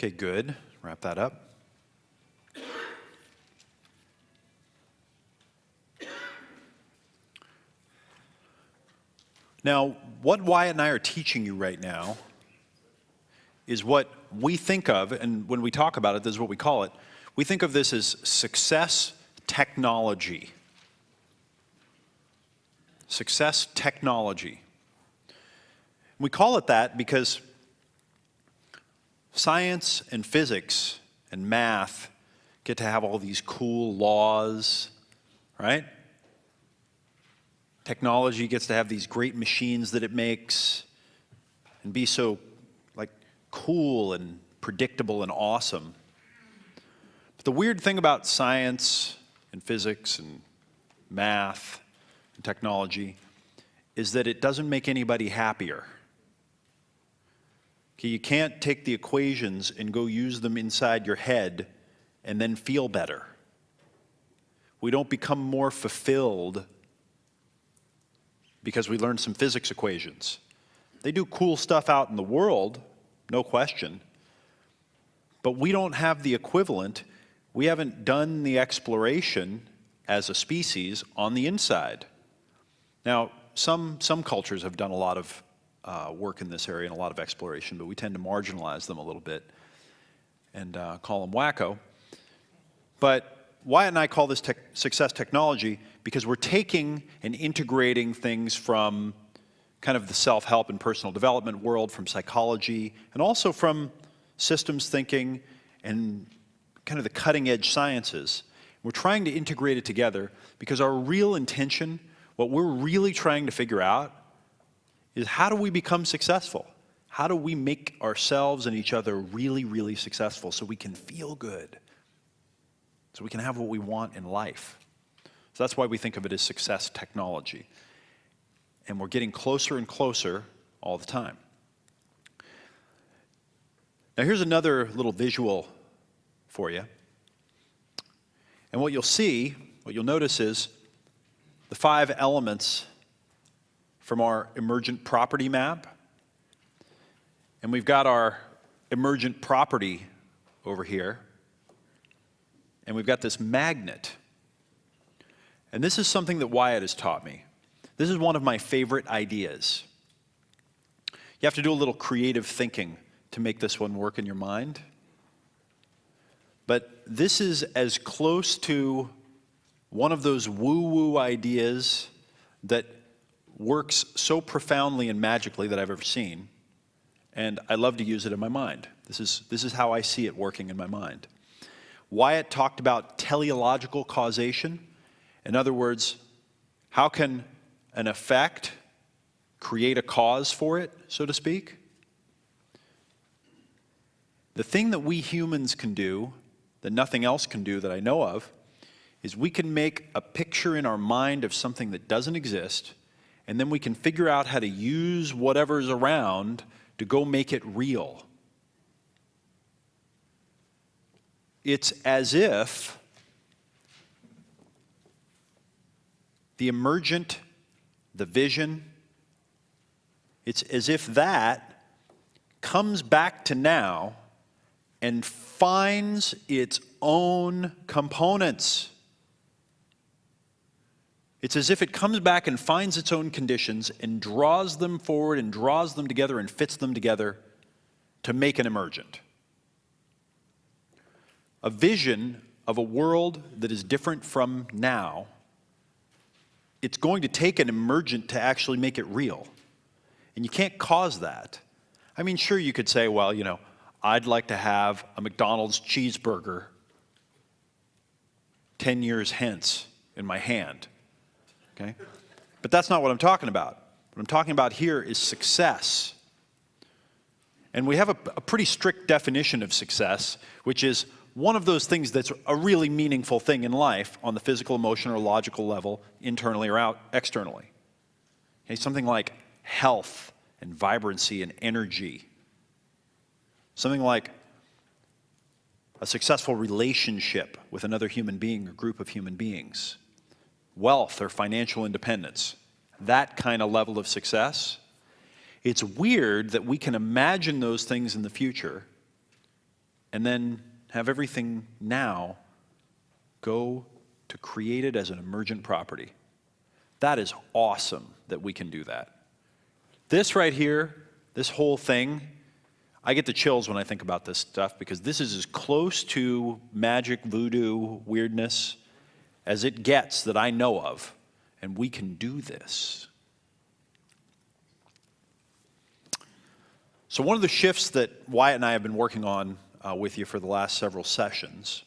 Okay, good. Wrap that up. Now, what Wyatt and I are teaching you right now is what we think of, and when we talk about it, this is what we call it. We think of this as success technology. Success technology. We call it that because science and physics and math get to have all these cool laws, right? Technology gets to have these great machines that it makes and be so like cool and predictable and awesome. But the weird thing about science and physics and math and technology is that it doesn't make anybody happier. Okay, you can't take the equations and go use them inside your head and then feel better. We don't become more fulfilled because we learned some physics equations. They do cool stuff out in the world, no question, but we don't have the equivalent. We haven't done the exploration as a species on the inside. Now, some cultures have done a lot of work in this area and a lot of exploration, but we tend to marginalize them a little bit and call them wacko. But Wyatt and I call this success technology because we're taking and integrating things from kind of the self-help and personal development world, from psychology, and also from systems thinking and kind of the cutting-edge sciences. We're trying to integrate it together because our real intention, what we're really trying to figure out, is how do we become successful? How do we make ourselves and each other really, really successful so we can feel good? So we can have what we want in life. So that's why we think of it as success technology. And we're getting closer and closer all the time. Now here's another little visual for you. And what you'll see, what you'll notice is the 5 elements from our emergent property map. And we've got our emergent property over here. And we've got this magnet. And this is something that Wyatt has taught me. This is one of my favorite ideas. You have to do a little creative thinking to make this one work in your mind. But this is as close to one of those woo-woo ideas that works so profoundly and magically that I've ever seen. And I love to use it in my mind. This is how I see it working in my mind. Wyatt talked about teleological causation. In other words, how can an effect create a cause for it, so to speak? The thing that we humans can do, that nothing else can do that I know of, is we can make a picture in our mind of something that doesn't exist, and then we can figure out how to use whatever's around to go make it real. It's as if the emergent, the vision, it's as if that comes back to now and finds its own components. It's as if it comes back and finds its own conditions and draws them forward and draws them together and fits them together to make an emergent. A vision of a world that is different from now, it's going to take an emergent to actually make it real. And you can't cause that. I mean, sure, you could say, well, you know, I'd like to have a McDonald's cheeseburger 10 years hence in my hand, okay? But that's not what I'm talking about. What I'm talking about here is success. And we have a pretty strict definition of success, which is one of those things that's a really meaningful thing in life on the physical, emotional, or logical level, internally or externally. Okay, something like health and vibrancy and energy. Something like a successful relationship with another human being or group of human beings. Wealth or financial independence. That kind of level of success. It's weird that we can imagine those things in the future, and then have everything now go to create it as an emergent property. That is awesome that we can do that. This right here, this whole thing, I get the chills when I think about this stuff because this is as close to magic, voodoo, weirdness as it gets that I know of. And we can do this. So one of the shifts that Wyatt and I have been working on with you for the last several sessions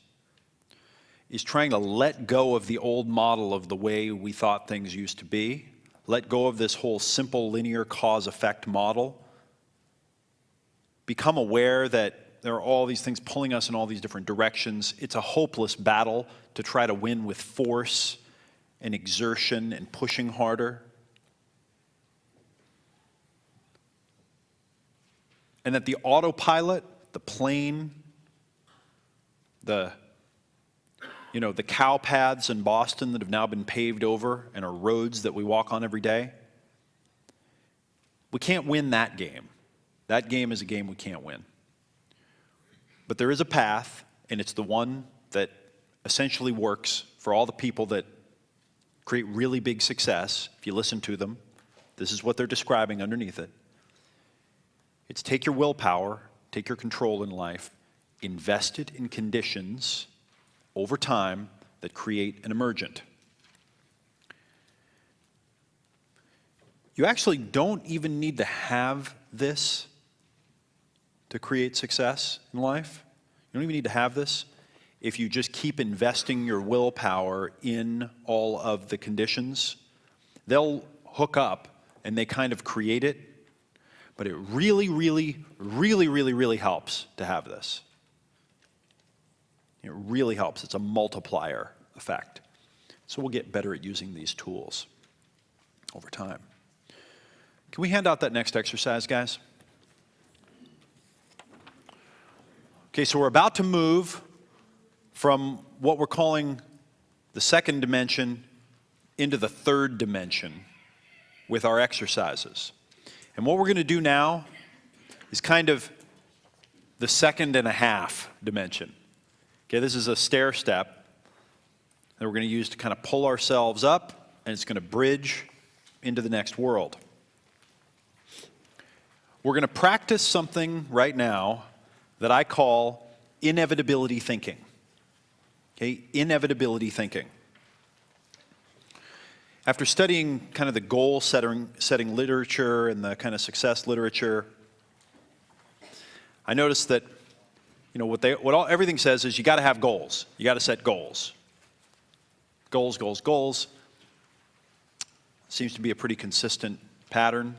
is trying to let go of the old model of the way we thought things used to be, let go of this whole simple linear cause-effect model, become aware that there are all these things pulling us in all these different directions. It's a hopeless battle to try to win with force and exertion and pushing harder. And that the autopilot, the plane, the cow paths in Boston that have now been paved over and are roads that we walk on every day, we can't win that game. That game is a game we can't win. But there is a path, and it's the one that essentially works for all the people that create really big success. If you listen to them, this is what they're describing underneath it. It's take your willpower, take your control in life, invest it in conditions over time that create an emergent. You actually don't even need to have this to create success in life. You don't even need to have this if you just keep investing your willpower in all of the conditions. They'll hook up and they kind of create it, but it really, really, really, really, really helps to have this. It really helps. It's a multiplier effect. So we'll get better at using these tools over time. Can we hand out that next exercise, guys? Okay, so we're about to move from what we're calling the second dimension into the third dimension with our exercises. And what we're going to do now is kind of the second and a half dimension. Okay, this is a stair step that we're going to use to kind of pull ourselves up, and it's going to bridge into the next world. We're going to practice something right now that I call inevitability thinking. Okay, inevitability thinking. After studying kind of the goal setting literature and the kind of success literature, I noticed that everything says is you got to have goals. You got to set goals. Goals, goals, goals. Seems to be a pretty consistent pattern.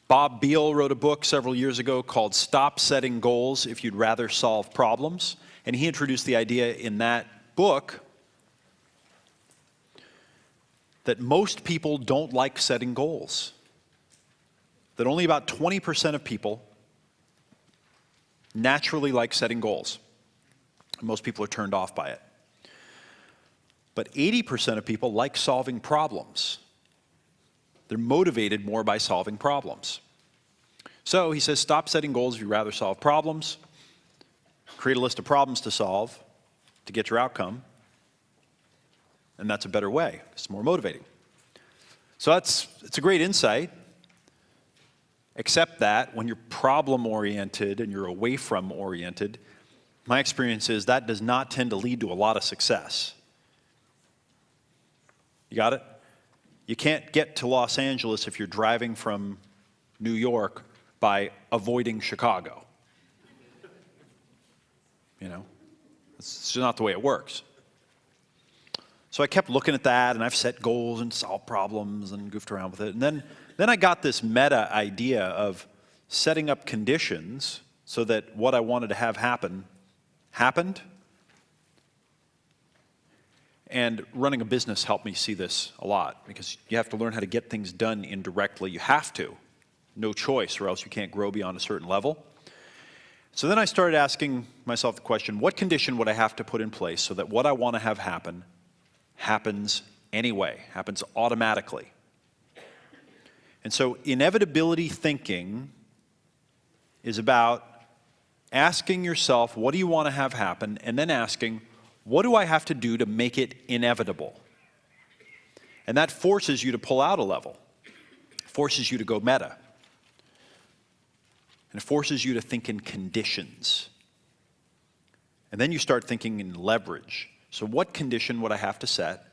Bob Beal wrote a book several years ago called Stop Setting Goals If You'd Rather Solve Problems. And he introduced the idea in that book that most people don't like setting goals. That only about 20% of people naturally like setting goals. Most people are turned off by it. But 80% of people like solving problems. They're motivated more by solving problems. So he says, stop setting goals if you'd rather solve problems. Create a list of problems to solve to get your outcome. And that's a better way. It's more motivating. So it's a great insight, except that when you're problem-oriented and you're away-from-oriented, my experience is that does not tend to lead to a lot of success. You got it? You can't get to Los Angeles if you're driving from New York by avoiding Chicago. You know, it's just not the way it works. So I kept looking at that, and I've set goals and solved problems and goofed around with it. And then I got this meta idea of setting up conditions so that what I wanted to have happen happened. And running a business helped me see this a lot, because you have to learn how to get things done indirectly. You have to. No choice, or else you can't grow beyond a certain level. So then I started asking myself the question, what condition would I have to put in place so that what I want to have happen happens anyway, happens automatically? And so inevitability thinking is about asking yourself, what do you want to have happen? And then asking, what do I have to do to make it inevitable? And that forces you to pull out a level. It forces you to go meta. And it forces you to think in conditions. And then you start thinking in leverage. So what condition would I have to set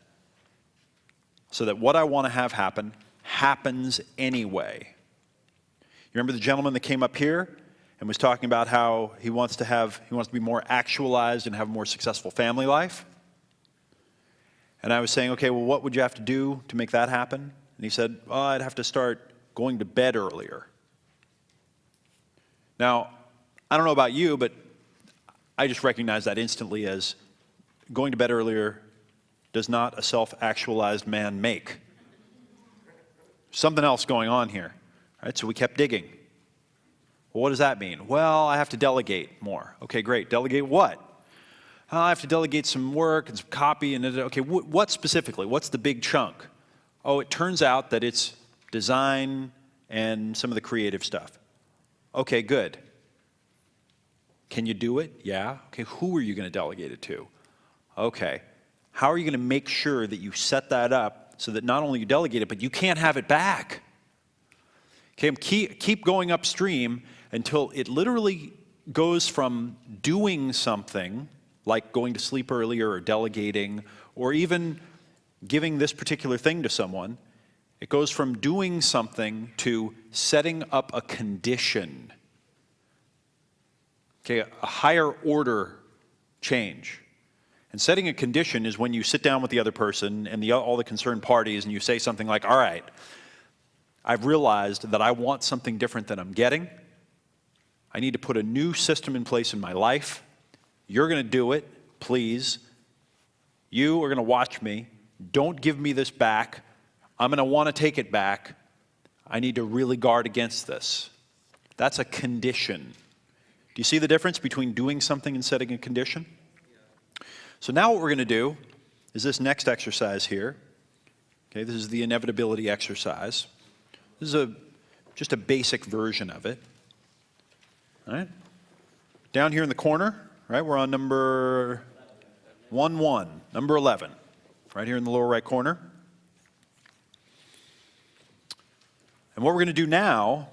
so that what I want to have happen happens anyway? You remember the gentleman that came up here and was talking about how he wants to be more actualized and have a more successful family life? And I was saying, okay, well, what would you have to do to make that happen? And he said, well, I'd have to start going to bed earlier. Now, I don't know about you, but I just recognize that instantly as going to bed earlier does not a self-actualized man make. Something else going on here, right? So we kept digging. Well, what does that mean? Well, I have to delegate more. Okay, great. Delegate what? I have to delegate some work and some copy. And okay, what specifically? What's the big chunk? Oh, it turns out that it's design and some of the creative stuff. Okay, good. Can you do it? Yeah. Okay, who are you going to delegate it to? Okay. How are you going to make sure that you set that up so that not only you delegate it, but you can't have it back? Okay, keep going upstream until it literally goes from doing something, like going to sleep earlier or delegating, or even giving this particular thing to someone. It goes from doing something to setting up a condition. Okay, a higher order change. And setting a condition is when you sit down with the other person and all the concerned parties and you say something like, all right, I've realized that I want something different than I'm getting. I need to put a new system in place in my life. You're going to do it, please. You are going to watch me. Don't give me this back. I'm going to want to take it back. I need to really guard against this. That's a condition. Do you see the difference between doing something and setting a condition? So now what we're going to do is this next exercise here. Okay, this is the inevitability exercise. This is just a basic version of it. All right? Down here in the corner, right, we're on number 1-1, number 11, right here in the lower right corner. And what we're going to do now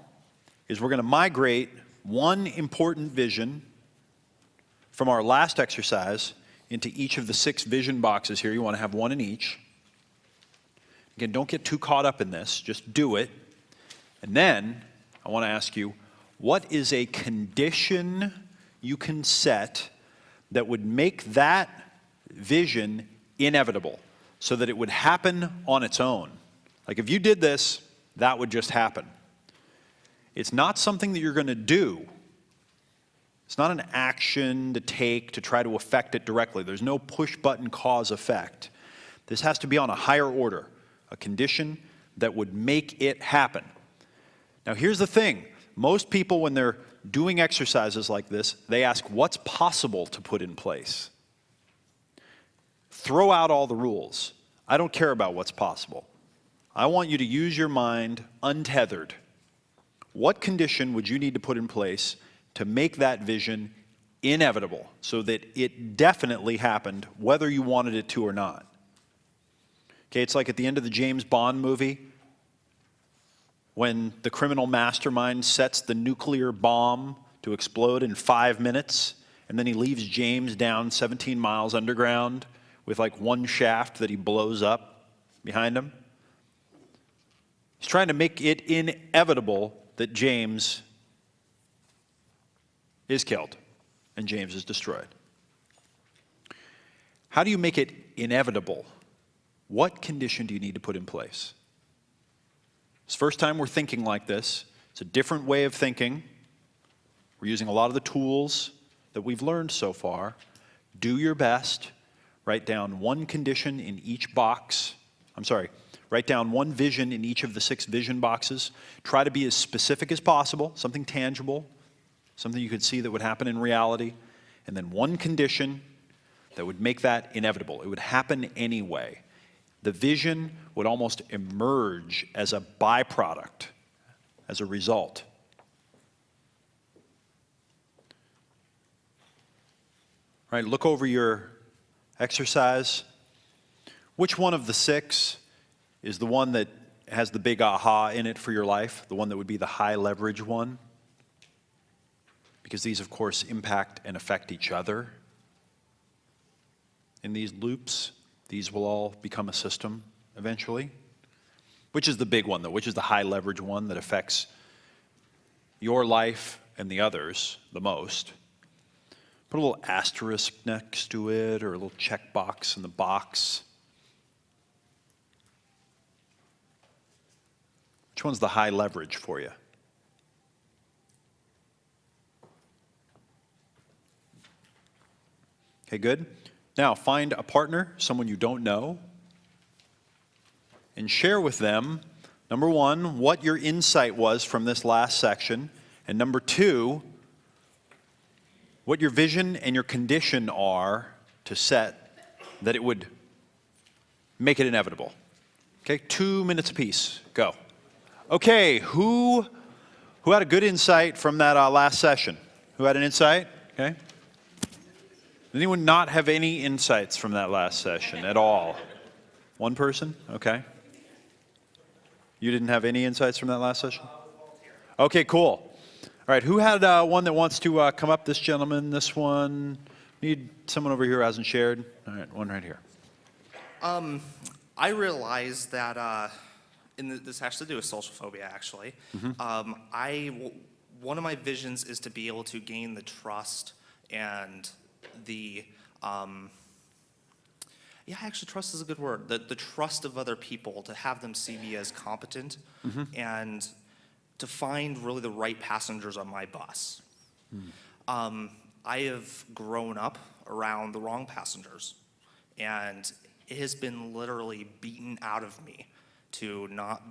is we're going to migrate one important vision from our last exercise into each of the 6 vision boxes here. You want to have one in each. Again, don't get too caught up in this. Just do it. And then I want to ask you, what is a condition you can set that would make that vision inevitable so that it would happen on its own? Like if you did this, that would just happen. It's not something that you're going to do. It's not an action to take to try to affect it directly. There's no push-button cause effect. This has to be on a higher order, a condition that would make it happen. Now here's the thing. Most people, when they're doing exercises like this, they ask what's possible to put in place. Throw out all the rules. I don't care about what's possible. I want you to use your mind untethered. What condition would you need to put in place to make that vision inevitable so that it definitely happened whether you wanted it to or not? Okay, it's like at the end of the James Bond movie when the criminal mastermind sets the nuclear bomb to explode in 5 minutes, and then he leaves James down 17 miles underground with like one shaft that he blows up behind him. He's trying to make it inevitable that James is killed and James is destroyed. How do you make it inevitable? What condition do you need to put in place? It's the first time we're thinking like this. It's a different way of thinking. We're using a lot of the tools that we've learned so far. Do your best. Write down one condition in each box. Write down one vision in each of the 6 vision boxes. Try to be as specific as possible, something tangible, something you could see that would happen in reality, and then one condition that would make that inevitable. It would happen anyway. The vision would almost emerge as a byproduct, as a result. right, look over your exercise. Which one of the 6 is the one that has the big aha in it for your life, the one that would be the high leverage one? Because these, of course, impact and affect each other. In these loops, these will all become a system eventually. Which is the big one, though? Which is the high leverage one that affects your life and the others the most? Put a little asterisk next to it or a little check box in the box. Which one's the high leverage for you? Okay, good. Now, find a partner, someone you don't know, and share with them, number 1, what your insight was from this last section, and number 2, what your vision and your condition are to set that it would make it inevitable. Okay, 2 minutes apiece. Go. Okay, who had a good insight from that last session? Who had an insight? Okay. Did anyone not have any insights from that last session at all? One person? Okay. You didn't have any insights from that last session? Okay, cool. All right, who had one that wants to come up? This gentleman, this one. Need someone over here who hasn't shared? All right, one right here. I realized that this has to do with social phobia, actually. One of my visions is to be able to gain the trust and the actually trust is a good word. The trust of other people, to have them see me as competent and to find really the right passengers on my bus. I have grown up around the wrong passengers, and it has been literally beaten out of me to not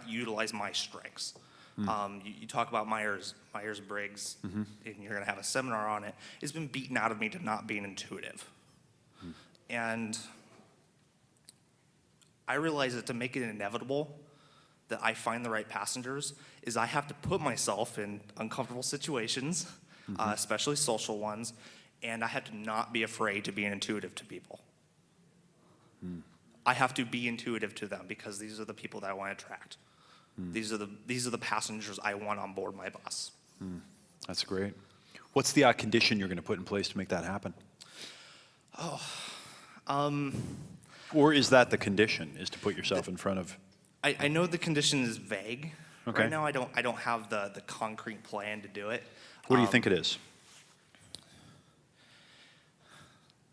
utilize my strengths. You talk about Myers-Briggs, and you're going to have a seminar on it. It's been beaten out of me to not being intuitive. And I realize that to make it inevitable that I find the right passengers is I have to put myself in uncomfortable situations, especially social ones, and I have to not be afraid to be intuitive to people. I have to be intuitive to them because these are the people that I want to attract. These are the passengers I want on board my bus. That's great. What's the condition you're going to put in place to make that happen? Or is that the condition, is to put yourself in front of? I know the condition is vague. Okay. Right now I don't have the concrete plan to do it. What do you think it is?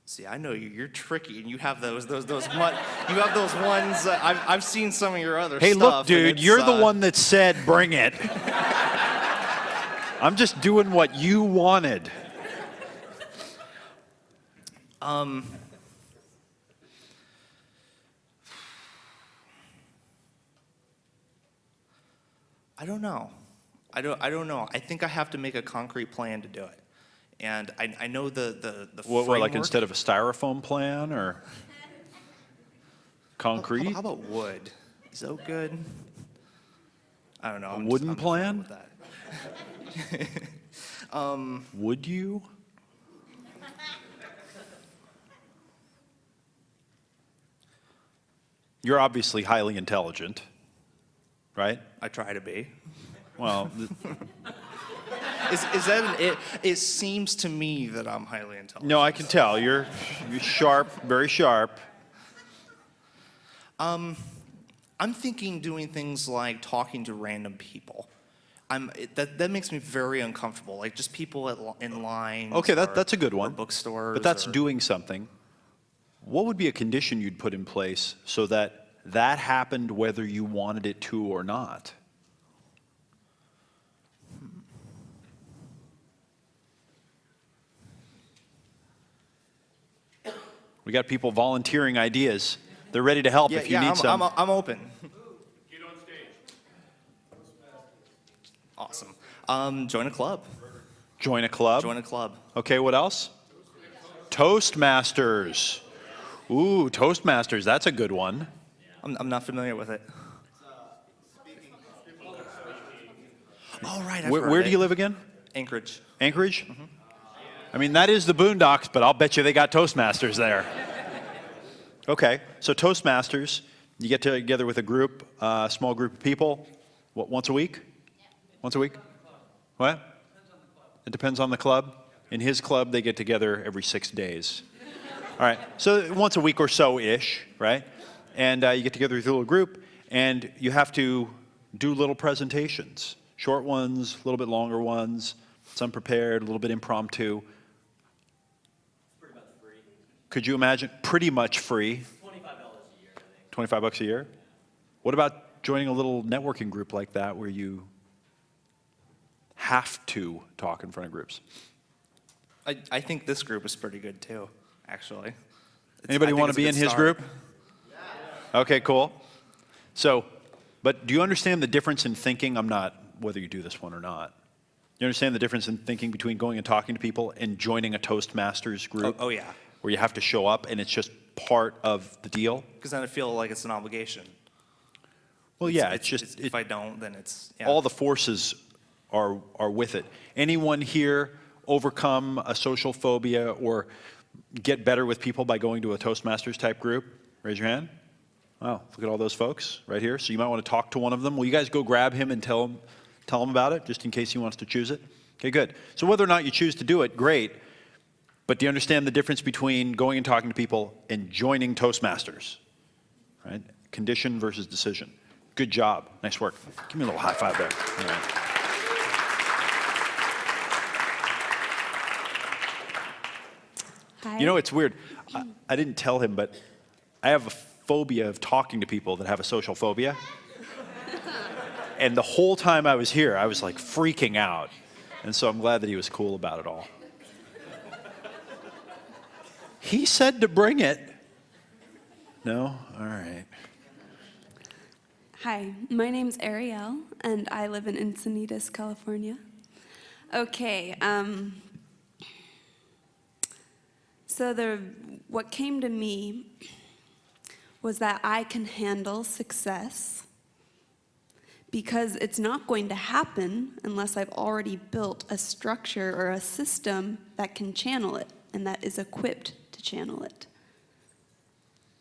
See, I know you're tricky, and you have those you have those ones. I've seen some of your other stuff. Hey, look, dude, you're the one that said bring it. I'm just doing what you wanted. I don't know. I don't know. I think I have to make a concrete plan to do it. And I know the What, framework. like instead of a styrofoam plan or concrete? How about wood? Is that good? I don't know. A wooden plan? With that. Would you? You're obviously highly intelligent, right? I try to be. Well, Is that it seems to me that I'm highly intelligent. no, I can tell. You're sharp, very sharp. I'm thinking doing things like talking to random people. That makes me very uncomfortable. Like just people in line. Okay, that's a good one. Or bookstores. But that's doing something. What would be a condition you'd put in place so that that happened whether you wanted it to or not? We got people volunteering ideas. They're ready to help if you need some. I'm open. Get on stage. Awesome. Join a club. Join a club? Join a club. Okay, what else? Toastmasters. Ooh, Toastmasters, that's a good one. I'm not familiar with it. Oh, right. I've heard Where of do it. you live again? Anchorage. Anchorage? I mean, that is the Boondocks, but I'll bet you they got Toastmasters there. Okay, so Toastmasters, you get together with a group, a small group of people, what, once a week? Yeah. Once a week? What? It depends on the club. In his club, they get together every 6 days. All right, so once a week or so-ish, right? And you get together with a little group, and you have to do little presentations. Short ones, a little bit longer ones, some prepared, a little bit impromptu. Pretty much free. Could you imagine? Pretty much free. $25 a year, I think. 25 bucks a year? What about joining a little networking group like that where you have to talk in front of groups? I think this group is pretty good too, actually. Anybody want to be in his group? Okay, cool. So, but do you understand the difference in thinking? I'm not, whether you do this one or not. You understand the difference in thinking between going and talking to people and joining a Toastmasters group? Oh yeah. Where you have to show up and it's just part of the deal? Because then I feel like it's an obligation. Well, yeah, it's just... if I don't, then it's... Yeah. All the forces are with it. Anyone here overcome a social phobia or get better with people by going to a Toastmasters type group? Raise your hand. Wow, look at all those folks right here. So you might want to talk to one of them. Will you guys go grab him and tell him about it, just in case he wants to choose it? Okay, good. So whether or not you choose to do it, great. But do you understand the difference between going and talking to people and joining Toastmasters? Right? Condition versus decision. Good job. Nice work. Give me a little high five there. All right. Hi. You know, it's weird. I didn't tell him, but I have a phobia of talking to people that have a social phobia. And the whole time I was here, I was like freaking out. And so I'm glad that he was cool about it all. He said to bring it. No? All right. Hi, my name's Ariel, and I live in Encinitas, California. Okay, so what came to me was that I can handle success because it's not going to happen unless I've already built a structure or a system that can channel it and that is equipped to channel it.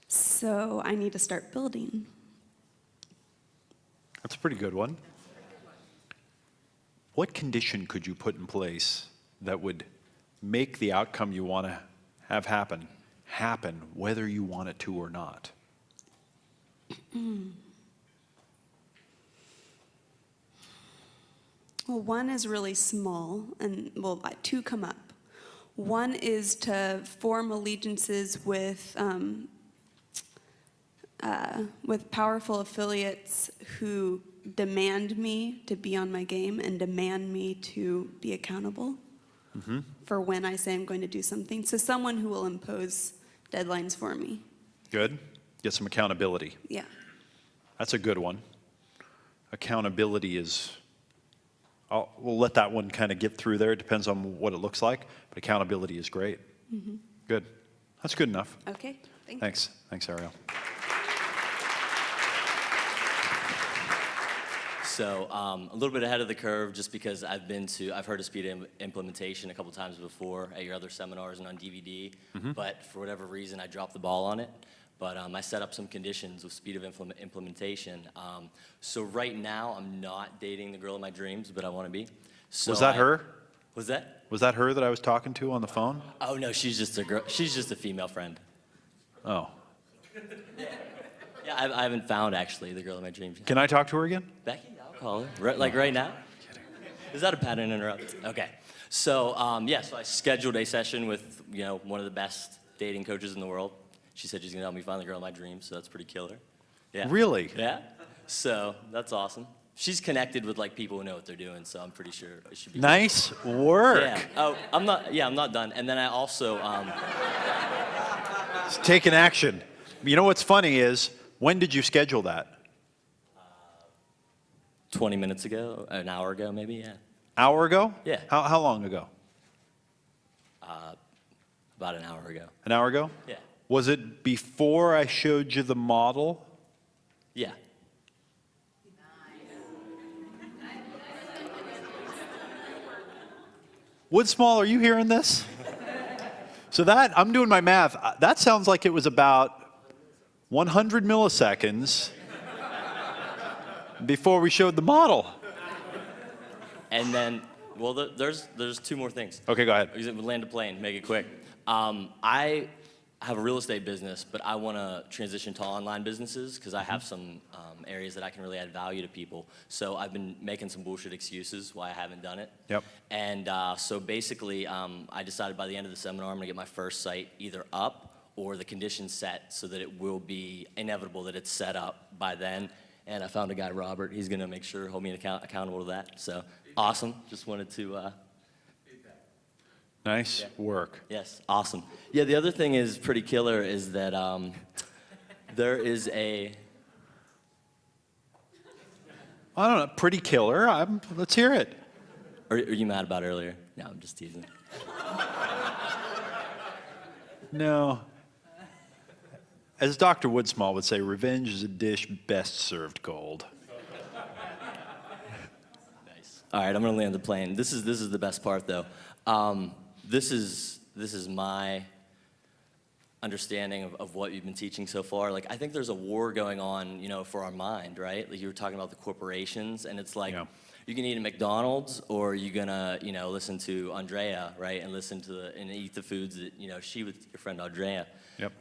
So I need to start building. That's a pretty good one. What condition could you put in place that would make the outcome you want to have happen whether you want it to or not? Well, one is really small, and well, two come up. One is to form allegiances with powerful affiliates who demand me to be on my game and demand me to be accountable for when I say I'm going to do something. So someone who will impose deadlines for me. Good. Get some accountability. Yeah. That's a good one. Accountability is, we'll let that one kind of get through there. It depends on what it looks like, but accountability is great. Good. That's good enough. Okay. Thank you. Thanks. Thanks, Ariel. So a little bit ahead of the curve, just because I've heard of speed implementation a couple times before at your other seminars and on DVD, but for whatever reason I dropped the ball on it. But I set up some conditions with speed of implementation. So right now I'm not dating the girl of my dreams, but I want to be. So Was that her? Was that? Was that her that I was talking to on the phone? Oh no, she's just a girl. She's just a female friend. Oh. Yeah, I haven't found actually the girl of my dreams yet. Can I talk to her again? Becky, I'll call her. Like right now? Is that a pattern interrupt? Okay. So yeah, so I scheduled a session with one of the best dating coaches in the world. She said she's gonna help me find the girl of my dreams, so that's pretty killer. Yeah. Really? Yeah. So that's awesome. She's connected with like people who know what they're doing, so I'm pretty sure it should be. Nice work. Yeah. Oh, I'm not done. And then I also Taking action. You know what's funny is, when did you schedule that? 20 minutes ago, an hour ago, maybe. Yeah. Hour ago? Yeah. How long ago? About an hour ago. An hour ago? Yeah. Was it before I showed you the model? Yeah. Woodsmall, are you hearing this? So that, I'm doing my math, that sounds like it was about 100 milliseconds before we showed the model. And then, well, there's two more things. Okay, go ahead. We'll land a plane, make it quick. I have a real estate business, but I want to transition to online businesses because I have some areas that I can really add value to people. So I've been making some bullshit excuses why I haven't done it. Yep. And so basically, I decided by the end of the seminar, I'm going to get my first site either up or the conditions set so that it will be inevitable that it's set up by then. And I found a guy, Robert. He's going to make sure, hold me accountable to that. So awesome. Just wanted to... Nice work. Yes, awesome. Yeah, the other thing is pretty killer is that there is a... I don't know, pretty killer. Let's hear it. Are you mad about earlier? No, I'm just teasing. No. As Dr. Woodsmall would say, revenge is a dish best served cold. Nice. All right, I'm gonna land the plane. This is the best part though. This is my understanding of what you've been teaching so far. Like, I think there's a war going on, you know, for our mind, right? Like you were talking about the corporations, and it's like, you can eat at McDonald's, or you're gonna, you know, listen to Andrea, right, and listen to and eat the foods that, you know, your friend Andrea,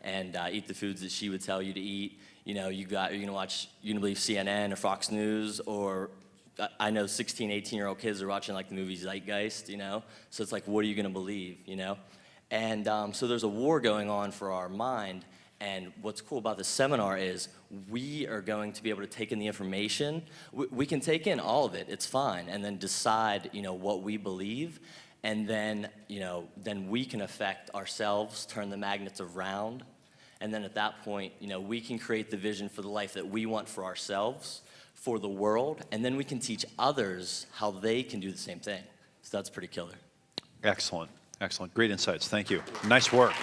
and eat the foods that she would tell you to eat. You know, you're gonna believe CNN or Fox News, or I know 16, 18-year-old kids are watching like the movie Zeitgeist, you know? So it's like, what are you gonna believe, you know? And so there's a war going on for our mind, and what's cool about this seminar is we are going to be able to take in the information. We can take in all of it, it's fine, and then decide, you know, what we believe, and then, you know, then we can affect ourselves, turn the magnets around, and then at that point, you know, we can create the vision for the life that we want for ourselves, for the world, and then we can teach others how they can do the same thing. So that's pretty killer. Excellent, excellent. Great insights, thank you. Nice work.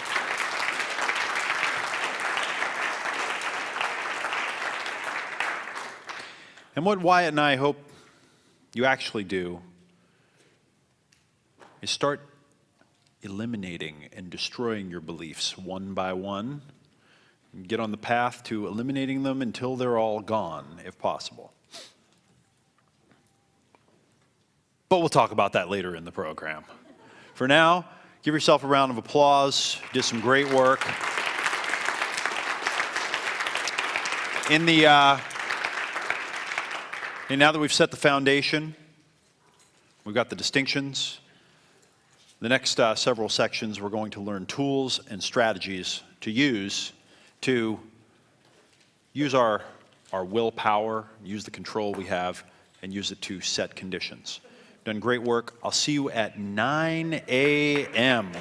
And what Wyatt and I hope you actually do is start eliminating and destroying your beliefs one by one. And get on the path to eliminating them until they're all gone, if possible. But we'll talk about that later in the program. For now, give yourself a round of applause. You did some great work. And now that we've set the foundation, we've got the distinctions. The next several sections, we're going to learn tools and strategies to use our willpower, use the control we have, and use it to set conditions. Done great work. I'll see you at 9 a.m.